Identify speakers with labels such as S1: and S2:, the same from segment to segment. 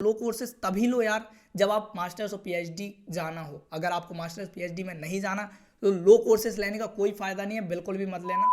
S1: लो courses तभी लो यार जब आप मास्टर्स और पीएचडी जाना हो। अगर आपको मास्टर्स पीएचडी में नहीं जाना तो लो कोर्सेज लेने का कोई फायदा नहीं है, बिल्कुल भी मत लेना।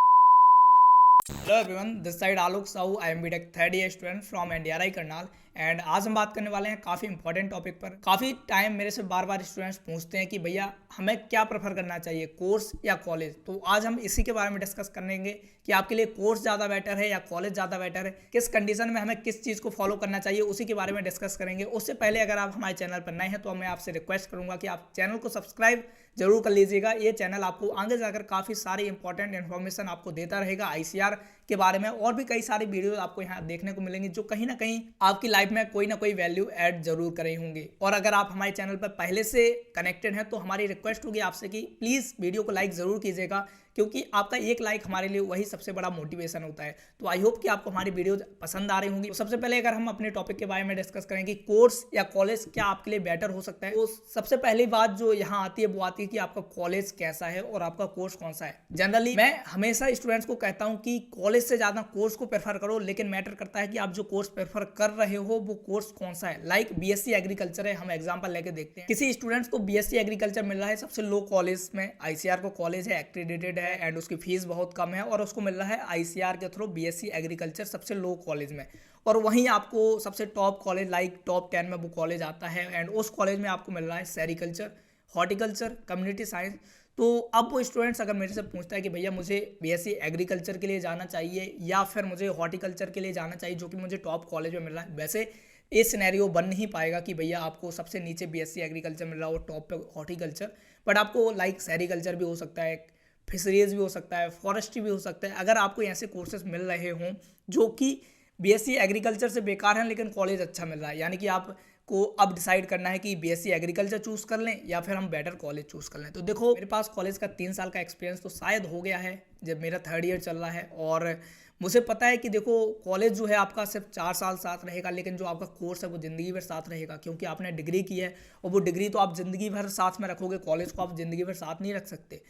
S1: Hello everyone, this side Alok Sahu. I am BTech third year student from NDRI Karnal. And आज हम बात करने वाले हैं काफ़ी इंपॉर्टेंट टॉपिक पर। काफ़ी टाइम मेरे से बार बार स्टूडेंट्स पूछते हैं कि भैया हमें क्या प्रेफर करना चाहिए, कोर्स या कॉलेज। तो आज हम इसी के बारे में डिस्कस करेंगे कि आपके लिए कोर्स ज़्यादा बेटर है या कॉलेज ज़्यादा बेटर है, किस कंडीशन में हमें किस चीज़ को फॉलो करना चाहिए, उसी के बारे में डिस्कस करेंगे। उससे पहले अगर आप हमारे चैनल पर नए हैं तो मैं आपसे रिक्वेस्ट करूँगा कि आप चैनल को सब्सक्राइब जरूर कर लीजिएगा। ये चैनल आपको आगे जाकर काफ़ी सारी इंपॉर्टेंट इन्फॉर्मेशन आपको देता रहेगा आईसीआर के बारे में, और भी कई सारी वीडियो आपको यहाँ देखने को मिलेंगी जो कहीं ना कहीं आपकी लाइफ में कोई ना कोई वैल्यू ऐड जरूर करे होंगे। और अगर आप हमारे चैनल पर पहले से कनेक्टेड हैं तो हमारी रिक्वेस्ट होगी आपसे कि प्लीज़ वीडियो को लाइक ज़रूर कीजिएगा, क्योंकि आपका एक लाइक हमारे लिए वही सबसे बड़ा मोटिवेशन होता है। तो आई होप कि आपको हमारी वीडियो पसंद आ रही होंगी। तो सबसे पहले अगर हम अपने टॉपिक के बारे में डिस्कस करें कि कोर्स या कॉलेज क्या आपके लिए बेटर हो सकता है, तो सबसे पहली बात जो यहाँ आती है वो आती है कि आपका कॉलेज कैसा है और आपका कोर्स कौन सा है। जनरली मैं हमेशा स्टूडेंट्स को कहता हूँ कि कॉलेज से ज़्यादा कोर्स को प्रेफर करो, लेकिन मैटर करता है कि आप जो कोर्स प्रेफर कर रहे हो वो कोर्स कौन सा है। लाइक बीएससी एग्रीकल्चर है, हम एग्जाम्पल लेके देखते हैं। किसी स्टूडेंट्स को बीएससी एग्रीकल्चर मिल रहा है सबसे लो कॉलेज में, आईसीआर को कॉलेज है, एक्रेडिटेड है एंड उसकी फीस बहुत कम है, और उसको मिल रहा है आईसीआर के थ्रू बीएससी एग्रीकल्चर सबसे लो कॉलेज में। और वहीं आपको सबसे टॉप कॉलेज लाइक टॉप 10 में वो कॉलेज आता है एंड उस कॉलेज में आपको मिल रहा है सेरिकल्चर, हॉर्टिकल्चर, कम्युनिटी साइंस। तो अब वो स्टूडेंट्स अगर मेरे से पूछता है कि भैया मुझे बीएससी एग्रीकल्चर के लिए जाना चाहिए या फिर मुझे हॉर्टिकल्चर के लिए जाना चाहिए जो कि मुझे टॉप कॉलेज में मिल रहा है, वैसे ये सिनेरियो बन नहीं पाएगा कि भैया आपको सबसे नीचे बीएससी एग्रीकल्चर मिल रहा हो, टॉप पे हॉर्टिकल्चर, बट आपको लाइक सेरिकल्चर भी हो सकता है, फिशरीज भी हो सकता है, फॉरेस्ट्री भी हो सकता है। अगर आपको ऐसे कोर्सेज मिल रहे हों जो कि बीएससी एग्रीकल्चर से बेकार हैं लेकिन कॉलेज अच्छा मिल रहा है, यानी कि आपको अब डिसाइड करना है कि बीएससी एग्रीकल्चर चूज कर लें या फिर हम बेटर कॉलेज चूज कर लें। तो देखो, मेरे पास कॉलेज का 3 साल का एक्सपीरियंस तो शायद हो गया है जब मेरा थर्ड ईयर चल रहा है, और मुझे पता है कि देखो कॉलेज जो है आपका सिर्फ 4 साल साथ रहेगा, लेकिन जो आपका कोर्स है वो ज़िंदगी भर साथ रहेगा, क्योंकि आपने डिग्री की है और वो डिग्री तो आप ज़िंदगी भर साथ में रखोगे, कॉलेज को आप ज़िंदगी भर साथ नहीं रख सकते।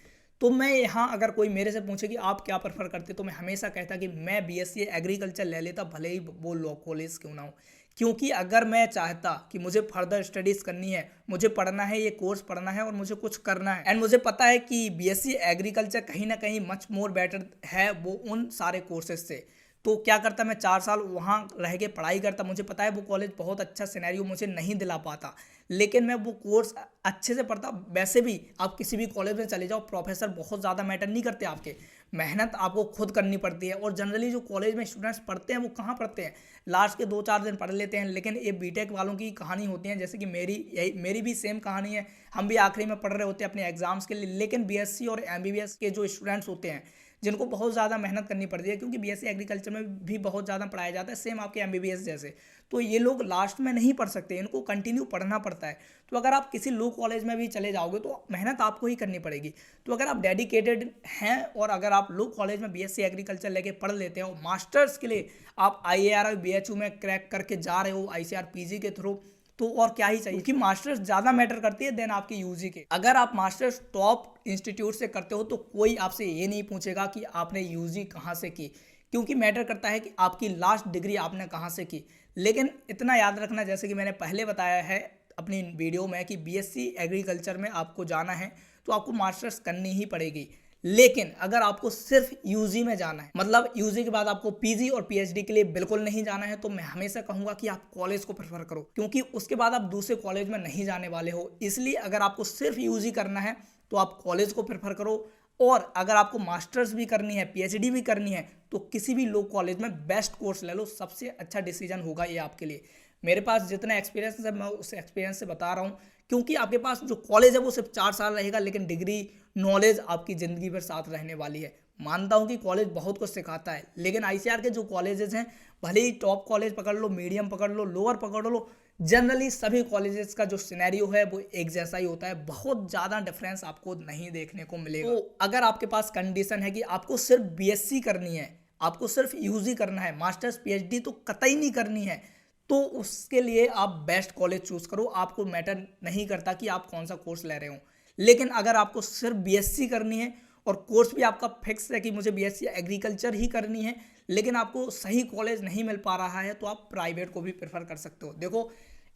S1: तो मैं यहाँ अगर कोई मेरे से पूछे कि आप क्या प्रेफर करते, तो मैं हमेशा कहता कि मैं बीएससी एग्रीकल्चर ले लेता, भले ही वो लॉ कॉलेज क्यों ना हो। क्योंकि अगर मैं चाहता कि मुझे फर्दर स्टडीज़ करनी है, मुझे पढ़ना है, ये कोर्स पढ़ना है और मुझे कुछ करना है, एंड मुझे पता है कि बीएससी एग्रीकल्चर कहीं ना कहीं मच मोर बेटर है वो उन सारे कोर्सेज से, तो क्या करता मैं 4 साल वहाँ रह के पढ़ाई करता। मुझे पता है वो कॉलेज बहुत अच्छा सिनेरियो मुझे नहीं दिला पाता, लेकिन मैं वो कोर्स अच्छे से पढ़ता। वैसे भी आप किसी भी कॉलेज में चले जाओ, प्रोफेसर बहुत ज़्यादा मैटर नहीं करते, आपके मेहनत आपको खुद करनी पड़ती है। और जनरली जो कॉलेज में स्टूडेंट्स पढ़ते हैं वो कहाँ पढ़ते हैं, लास्ट के 2-4 दिन पढ़ लेते हैं। लेकिन ये बीटेक वालों की कहानी होती है, जैसे कि मेरी भी सेम कहानी है। हम भी आखिरी में पढ़ रहे होते हैं अपने एग्जाम्स के लिए, लेकिन बीएससी और एमबीबीएस के जो स्टूडेंट्स होते हैं जिनको बहुत ज़्यादा मेहनत करनी पड़ती है, क्योंकि बीएससी एग्रीकल्चर में भी बहुत ज़्यादा पढ़ाया जाता है, सेम आपके एमबीबीएस जैसे, तो ये लोग लास्ट में नहीं पढ़ सकते, इनको कंटिन्यू पढ़ना पड़ता है। तो अगर आप किसी लो कॉलेज में भी चले जाओगे तो मेहनत आपको ही करनी पड़ेगी। तो अगर आप डेडिकेटेड हैं और अगर आप लो कॉलेज में बीएससी एग्रीकल्चर लेके पढ़ लेते हो, मास्टर्स के लिए आप आईएआर और बीएचयू में क्रैक करके जा रहे हो आईसीआर पीजी के थ्रू, तो और क्या ही चाहिए, क्योंकि मास्टर्स ज़्यादा मैटर करती है देन आपकी यूजी के। अगर आप मास्टर्स टॉप इंस्टीट्यूट से करते हो तो कोई आपसे ये नहीं पूछेगा कि आपने यूजी कहाँ से की, क्योंकि मैटर करता है कि आपकी लास्ट डिग्री आपने कहाँ से की। लेकिन इतना याद रखना, जैसे कि मैंने पहले बताया है अपनी वीडियो में, कि बीएससी एग्रीकल्चर में आपको जाना है तो आपको मास्टर्स करनी ही पड़ेगी। लेकिन अगर आपको सिर्फ यूजी में जाना है, मतलब यूजी के बाद आपको पीजी और पीएचडी के लिए बिल्कुल नहीं जाना है, तो मैं हमेशा कहूंगा कि आप कॉलेज को प्रेफर करो, क्योंकि उसके बाद आप दूसरे कॉलेज में नहीं जाने वाले हो। इसलिए अगर आपको सिर्फ यूजी करना है तो आप कॉलेज को प्रेफर करो, और अगर आपको मास्टर्स भी करनी है, पीएचडी भी करनी है, तो किसी भी लो कॉलेज में बेस्ट कोर्स ले लो, सबसे अच्छा डिसीजन होगा ये आपके लिए। मेरे पास जितना एक्सपीरियंस है मैं उस एक्सपीरियंस से बता रहा हूँ, क्योंकि आपके पास जो कॉलेज है वो सिर्फ 4 साल रहेगा, लेकिन डिग्री नॉलेज आपकी ज़िंदगी भर साथ रहने वाली है। मानता हूँ कि कॉलेज बहुत कुछ सिखाता है, लेकिन आईसीआर के जो कॉलेजेस हैं, भले ही टॉप कॉलेज पकड़ लो, मीडियम पकड़ लो, लोअर पकड़ लो, जनरली सभी कॉलेजेस का जो सिनेरियो है वो एक जैसा ही होता है, बहुत ज़्यादा डिफरेंस आपको नहीं देखने को मिलेगा। तो अगर आपके पास कंडीशन है कि आपको सिर्फ बीएससी करनी है, आपको सिर्फ यूजी करना है, मास्टर्स पीएचडी तो कतई नहीं करनी है, तो उसके लिए आप बेस्ट कॉलेज चूज करो। आपको मैटर नहीं करता कि आप कौन सा कोर्स ले रहे हो। लेकिन अगर आपको सिर्फ बीएससी करनी है और कोर्स भी आपका फिक्स है कि मुझे बीएससी एग्रीकल्चर ही करनी है, लेकिन आपको सही कॉलेज नहीं मिल पा रहा है, तो आप प्राइवेट को भी प्रेफर कर सकते हो। देखो,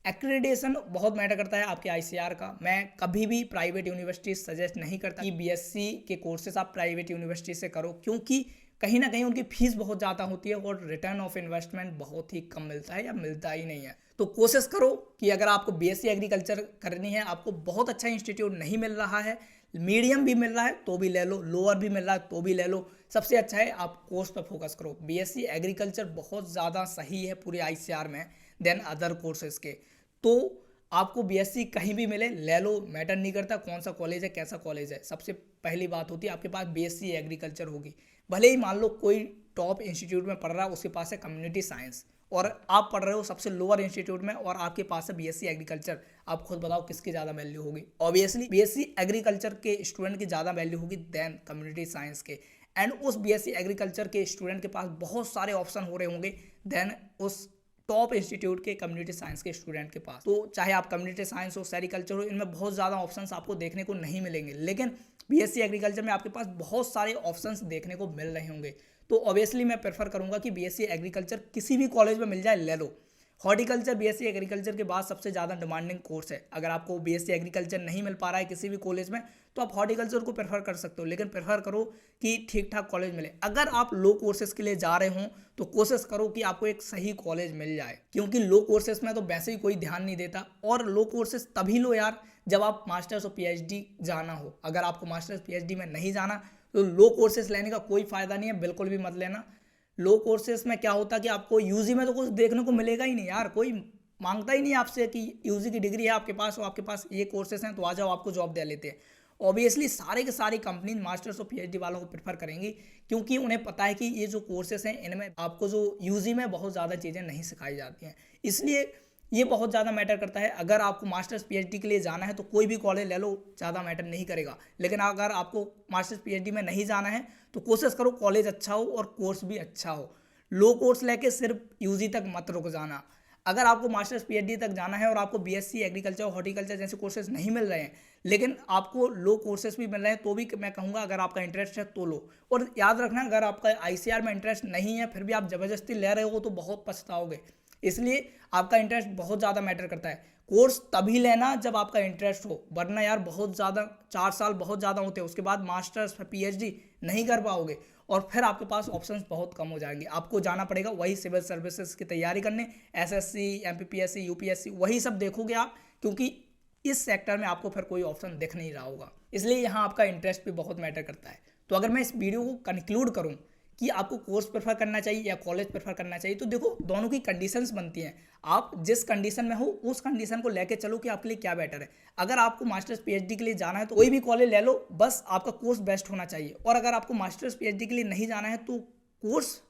S1: एक्रेडिटेशन बहुत मैटर करता है आपके आईसीआर का। मैं कभी भी प्राइवेट यूनिवर्सिटी सजेस्ट नहीं करता कि बीएससी के कोर्सेज आप प्राइवेट यूनिवर्सिटी से करो, क्योंकि कहीं ना कहीं उनकी फीस बहुत ज़्यादा होती है और रिटर्न ऑफ इन्वेस्टमेंट बहुत ही कम मिलता है या मिलता ही नहीं है। तो कोशिश करो कि अगर आपको बीएससी एग्रीकल्चर करनी है, आपको बहुत अच्छा इंस्टीट्यूट नहीं मिल रहा है, मीडियम भी मिल रहा है तो भी ले लो, लोअर भी मिल रहा है तो भी ले लो, सबसे अच्छा है आप कोर्स पर फोकस करो। बीएससी एग्रीकल्चर बहुत ज़्यादा सही है पूरे आईसीआर में देन अदर कोर्सेज के। तो आपको बीएससी कहीं भी मिले ले लो, मैटर नहीं करता कौन सा कॉलेज है कैसा कॉलेज है। सबसे पहली बात होती है आपके पास बीएससी एग्रीकल्चर होगी। भले ही मान लो कोई टॉप इंस्टीट्यूट में पढ़ रहा है, उसके पास है कम्युनिटी साइंस, और आप पढ़ रहे हो सबसे लोअर इंस्टीट्यूट में और आपके पास है बीएससी एग्रीकल्चर, आप खुद बताओ किसकी ज़्यादा वैल्यू होगी। ऑब्वियसली बीएससी एग्रीकल्चर के स्टूडेंट की ज़्यादा वैल्यू होगी देन कम्युनिटी साइंस के। एंड उस बीएससी एग्रीकल्चर के स्टूडेंट के पास बहुत सारे ऑप्शन हो रहे होंगे देन उस टॉप इंस्टीट्यूट के कम्युनिटी साइंस के स्टूडेंट के पास। तो चाहे आप कम्युनिटी साइंस हो, सेरिकल्चर हो, इनमें बहुत ज़्यादा ऑप्शंस आपको देखने को नहीं मिलेंगे, लेकिन बीएससी एग्रीकल्चर में आपके पास बहुत सारे ऑप्शंस देखने को मिल रहे होंगे। तो ऑब्वियसली मैं प्रेफर करूंगा कि बीएससी एग्रीकल्चर किसी भी कॉलेज में मिल जाए ले लो। हॉर्टिकल्चर बीएससी एग्रीकल्चर के बाद सबसे ज़्यादा डिमांडिंग कोर्स है। अगर आपको बीएससी एग्रीकल्चर नहीं मिल पा रहा है किसी भी कॉलेज में तो आप हॉर्टिकल्चर को प्रेफर कर सकते हो, लेकिन प्रेफर करो कि ठीक ठाक कॉलेज मिले। अगर आप लो कोर्सेज के लिए जा रहे हो तो कोशिश करो कि आपको एक सही कॉलेज मिल जाए, क्योंकि लो कोर्सेज में तो वैसे ही कोई ध्यान नहीं देता। और लो कोर्सेज तभी लो यार जब आप मास्टर्स और पीएचडी जाना हो। अगर आपको मास्टर्स पीएचडी में नहीं जाना तो लो कोर्सेज लेने का कोई फायदा नहीं है, बिल्कुल भी मत लेना। लो कोर्सेज में क्या होता है कि आपको यूजी में तो कुछ देखने को मिलेगा ही नहीं यार, कोई मांगता ही नहीं आपसे कि यूजी की डिग्री है आपके पास और आपके पास ये कोर्सेज हैं तो आ जाओ आपको जॉब दे लेते हैं। ऑब्वियसली सारे के सारी कंपनी मास्टर्स और पीएचडी वालों को प्रेफर करेंगी, क्योंकि उन्हें पता है कि ये जो कोर्सेज हैं इनमें आपको जो यूजी में बहुत ज़्यादा चीज़ें नहीं सिखाई जाती हैं, इसलिए ये बहुत ज़्यादा मैटर करता है। अगर आपको मास्टर्स पीएचडी के लिए जाना है तो कोई भी कॉलेज ले लो, ज़्यादा मैटर नहीं करेगा। लेकिन अगर आपको मास्टर्स पीएचडी में नहीं जाना है तो कोशिश करो कॉलेज अच्छा हो और कोर्स भी अच्छा हो। लो कोर्स लेके सिर्फ यूजी तक मत रुक जाना। अगर आपको मास्टर्स पीएचडी तक जाना है और आपको बीएससी एग्रीकल्चर और हॉर्टिकल्चर जैसे कोर्सेज नहीं मिल रहे हैं, लेकिन आपको लो कोर्सेज भी मिल रहे हैं, तो भी मैं कहूँगा अगर आपका इंटरेस्ट है तो लो। और याद रखना अगर आपका आईसीआर में इंटरेस्ट नहीं है फिर भी आप ज़बरदस्ती ले रहे हो तो बहुत पछताओगे। इसलिए आपका इंटरेस्ट बहुत ज़्यादा मैटर करता है। कोर्स तभी लेना जब आपका इंटरेस्ट हो, वरना यार बहुत ज़्यादा 4 साल बहुत ज़्यादा होते हैं, उसके बाद मास्टर्स पीएचडी नहीं कर पाओगे और फिर आपके पास ऑप्शंस बहुत कम हो जाएंगे। आपको जाना पड़ेगा वही सिविल सर्विसेज की तैयारी करने, एसएससी, एमपीपीएससी, यूपीएससी, वही सब देखोगे आप, क्योंकि इस सेक्टर में आपको फिर कोई ऑप्शन दिख नहीं रहा होगा। इसलिए यहाँ आपका इंटरेस्ट भी बहुत मैटर करता है। तो अगर मैं इस वीडियो को कंक्लूड करूँ कि आपको कोर्स प्रेफर करना चाहिए या कॉलेज प्रेफर करना चाहिए, तो देखो दोनों की कंडीशंस बनती हैं। आप जिस कंडीशन में हो उस कंडीशन को लेके चलो कि आपके लिए क्या बेटर है। अगर आपको मास्टर्स पीएचडी के लिए जाना है तो कोई भी कॉलेज ले लो, बस आपका कोर्स बेस्ट होना चाहिए। और अगर आपको मास्टर्स पीएचडी के लिए नहीं जाना है तो कोर्स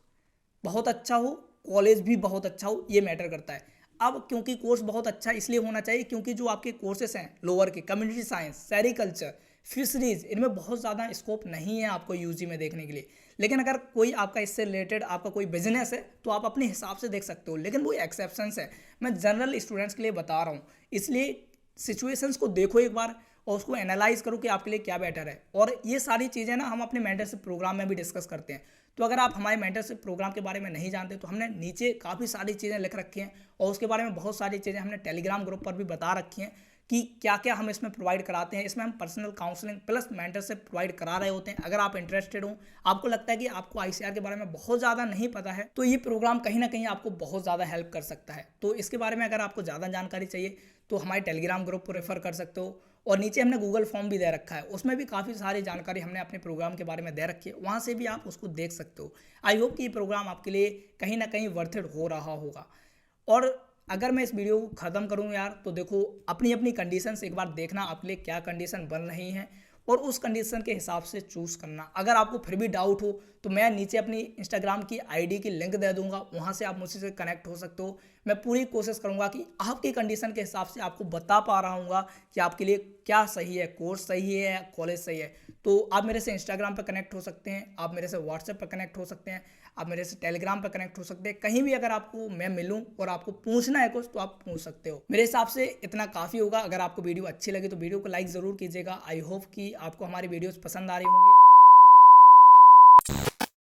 S1: बहुत अच्छा हो, कॉलेज भी बहुत अच्छा हो, ये मैटर करता है। अब क्योंकि कोर्स बहुत अच्छा इसलिए होना चाहिए क्योंकि जो आपके कोर्सेस हैं लोअर के, कम्युनिटी साइंस, सेरिकल्चर, फिशरीज, इनमें बहुत ज़्यादा स्कोप नहीं है आपको यूजी में देखने के लिए। लेकिन अगर कोई आपका इससे रिलेटेड आपका कोई बिजनेस है तो आप अपने हिसाब से देख सकते हो, लेकिन वो एक्सेप्शंस है। मैं जनरल स्टूडेंट्स के लिए बता रहा हूँ, इसलिए सिचुएशंस को देखो एक बार और उसको एनालाइज करो कि आपके लिए क्या बेटर है। और ये सारी चीज़ें ना हम अपने मेंटरशिप प्रोग्राम में भी डिस्कस करते हैं। तो अगर आप हमारे मेंटरशिप प्रोग्राम के बारे में नहीं जानते तो हमने नीचे काफ़ी सारी चीज़ें लिख रखी हैं और उसके बारे में बहुत सारी चीज़ें हमने टेलीग्राम ग्रुप पर भी बता रखी हैं कि क्या क्या हम इसमें प्रोवाइड कराते हैं। इसमें हम personal counselling plus mentorship provide करा रहे होते हैं। अगर आप इंटरेस्टेड हो, आपको लगता है कि आपको आईसीआर के बारे में बहुत ज़्यादा नहीं पता है, तो ये प्रोग्राम कहीं ना कहीं आपको बहुत ज़्यादा हेल्प कर सकता है। तो इसके बारे में अगर आपको ज़्यादा जानकारी चाहिए तो हमारे टेलीग्राम ग्रुप को रेफर कर सकते हो। और नीचे हमने गूगल फॉर्म भी दे रखा है, उसमें भी काफ़ी सारी जानकारी हमने अपने प्रोग्राम के बारे में दे रखी है, वहाँ से भी आप उसको देख सकते हो। आई होप कि ये प्रोग्राम आपके लिए कहीं ना कहीं वर्थ इट हो रहा होगा। और अगर मैं इस वीडियो को ख़त्म करूँ यार तो देखो अपनी अपनी कंडीशंस एक बार देखना, आपके लिए क्या कंडीशन बन रही हैं और उस कंडीशन के हिसाब से चूज़ करना। अगर आपको फिर भी डाउट हो तो मैं नीचे अपनी इंस्टाग्राम की आईडी की लिंक दे दूंगा, वहाँ से आप मुझसे से कनेक्ट हो सकते हो। मैं पूरी कोशिश करूँगा कि आपकी कंडीशन के हिसाब से आपको बता पा रहा हूँ कि आपके लिए क्या सही है, कोर्स सही है या कॉलेज सही है। तो आप मेरे से इंस्टाग्राम पर कनेक्ट हो सकते हैं, आप मेरे से व्हाट्सएप पर कनेक्ट हो सकते हैं, आप मेरे से टेलीग्राम पर कनेक्ट हो सकते हैं। कहीं भी अगर आपको मैं मिलूं और आपको पूछना है कुछ तो आप पूछ सकते हो। मेरे हिसाब से इतना काफ़ी होगा। अगर आपको वीडियो अच्छी लगी तो वीडियो को लाइक ज़रूर कीजिएगा। आई होप कि आपको हमारी वीडियोस पसंद आ रही होंगी।